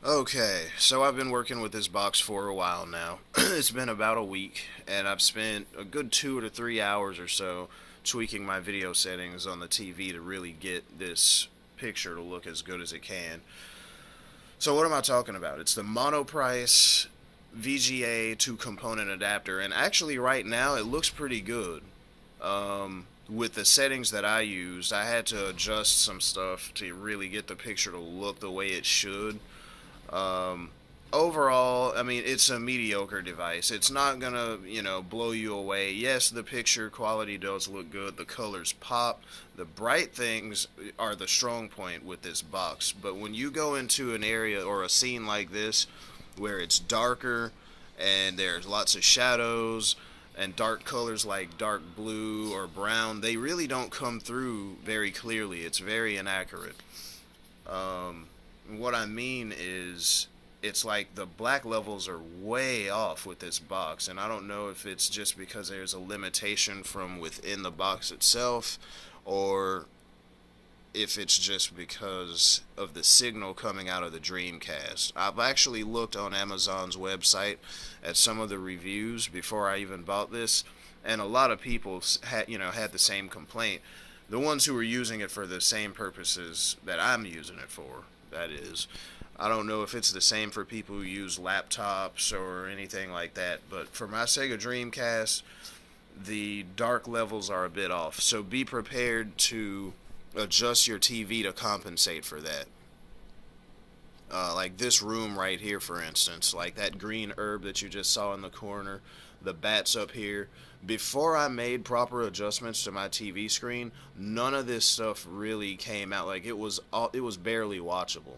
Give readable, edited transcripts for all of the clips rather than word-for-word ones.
Okay, so I've been working with this box for a while now. It's been about a week, and I've spent a good 2 to 3 hours or so tweaking my video settings on the TV to really get this picture to look as good as it can. So, what am I talking about? It's the Monoprice VGA 2 component adapter, and actually, right now, it looks pretty good. With the settings that I used, I had to adjust some stuff to really get the picture to look the way it should. Um, Overall, I mean, it's a mediocre device. It's not gonna, blow you away. Yes, the picture quality does look good. The colors pop. The bright things are the strong point with this box. But when you go into an area or a scene like this, where it's darker and there's lots of shadows and dark colors like dark blue or brown, they really don't come through very clearly. It's very inaccurate. Um, what I mean is, it's like the black levels are way off with this box, and I don't know if it's just because there's a limitation from within the box itself, or if it's just because of the signal coming out of the Dreamcast. I've actually looked on Amazon's website at some of the reviews before I even bought this, and a lot of people had the same complaint. The ones who were using it for the same purposes that I'm using it for, that is. I don't know if it's the same for people who use laptops or anything like that, but for my Sega Dreamcast, the dark levels are a bit off. So be prepared to adjust your TV to compensate for that. Like this room right here, for instance, like that green herb that you just saw in the corner, the bats up here. Before I made proper adjustments to my TV screen, none of this stuff really came out. Like it was barely watchable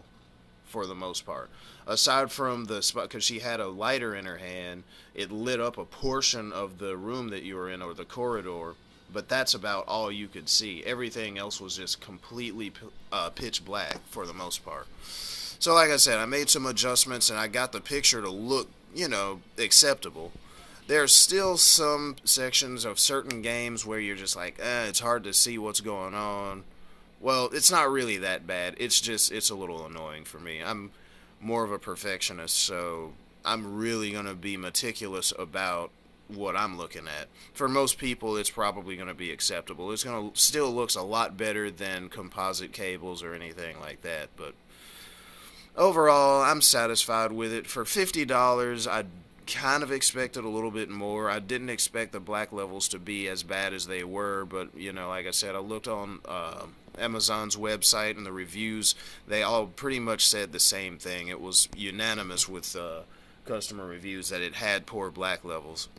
for the most part. Aside from the spot, because she had a lighter in her hand, it lit up a portion of the room that you were in or the corridor, but that's about all you could see. Everything else was just completely pitch black for the most part. So, like I said, I made some adjustments and I got the picture to look, acceptable. There's still some sections of certain games where you're just like, it's hard to see what's going on. Well, it's not really that bad. It's a little annoying for me. I'm more of a perfectionist, so I'm really going to be meticulous about what I'm looking at. For most people, it's probably going to be acceptable. It's going to still looks a lot better than composite cables or anything like that, but overall, I'm satisfied with it. For $50, I kind of expected a little bit more. I didn't expect the black levels to be as bad as they were, but like I said, I looked on Amazon's website and the reviews. They all pretty much said the same thing. It was unanimous with customer reviews that it had poor black levels.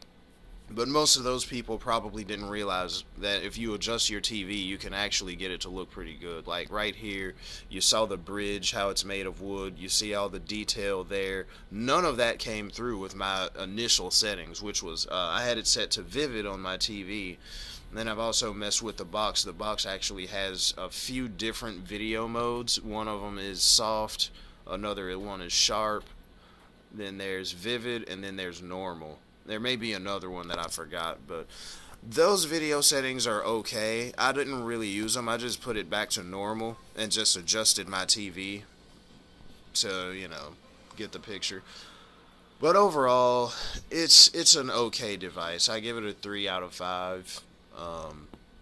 But most of those people probably didn't realize that if you adjust your TV, you can actually get it to look pretty good. Like right here, you saw the bridge, how it's made of wood. You see all the detail there. None of that came through with my initial settings, which was I had it set to vivid on my TV. And then I've also messed with the box. The box actually has a few different video modes. One of them is soft, another one is sharp, then there's vivid, and then there's normal. There may be another one that I forgot, but those video settings are okay. I didn't really use them. I just put it back to normal and just adjusted my TV to, get the picture. But overall, it's an okay device. I give it a 3 out of 5.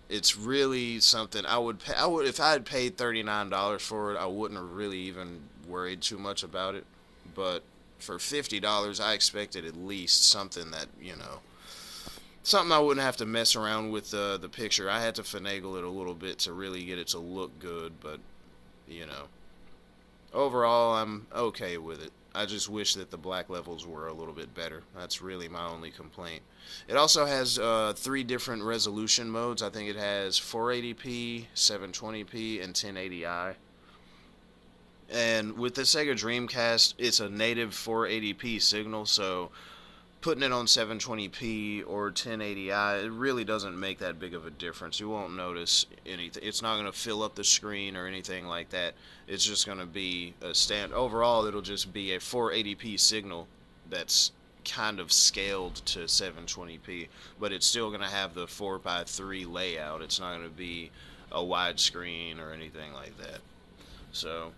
It's really something I would if I had paid $39 for it, I wouldn't have really even worried too much about it. But for $50, I expected at least something that something I wouldn't have to mess around with the picture. I had to finagle it a little bit to really get it to look good, but you know, overall, I'm okay with it. I just wish that the black levels were a little bit better. That's really my only complaint. It also has 3 different resolution modes. I think it has 480p, 720p, and 1080i. And with the Sega Dreamcast, it's a native 480p signal, so putting it on 720p or 1080i, it really doesn't make that big of a difference. You won't notice anything. It's not going to fill up the screen or anything like that. It's just going to be a stand. Overall, it'll just be a 480p signal that's kind of scaled to 720p, but it's still going to have the 4x3 layout. It's not going to be a widescreen or anything like that. So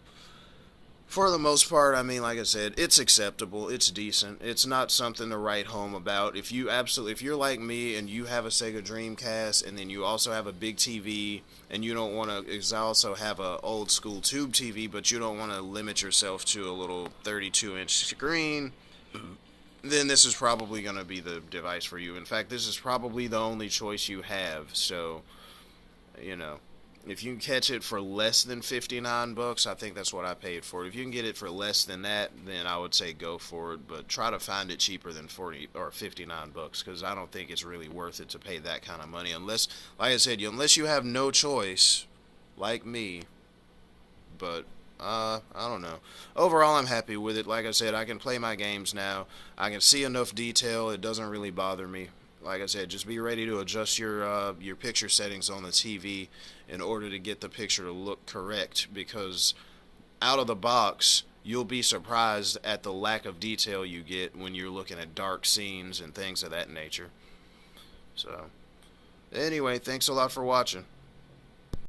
For the most part, I mean, like I said, it's acceptable. It's decent. It's not something to write home about. If you're like me and you have a Sega Dreamcast and then you also have a big TV and you don't want to, also have a old school tube TV, but you don't want to limit yourself to a little 32-inch screen, then this is probably going to be the device for you. In fact, this is probably the only choice you have. So, you know, if you can catch it for less than $59, I think that's what I paid for it. If you can get it for less than that, then I would say go for it. But try to find it cheaper than 40 or $59, because I don't think it's really worth it to pay that kind of money. Unless, like I said, unless you have no choice, like me. But I don't know. Overall, I'm happy with it. Like I said, I can play my games now. I can see enough detail. It doesn't really bother me. Like I said, just be ready to adjust your picture settings on the TV in order to get the picture to look correct, because out of the box you'll be surprised at the lack of detail you get when you're looking at dark scenes and things of that nature. So, anyway, thanks a lot for watching.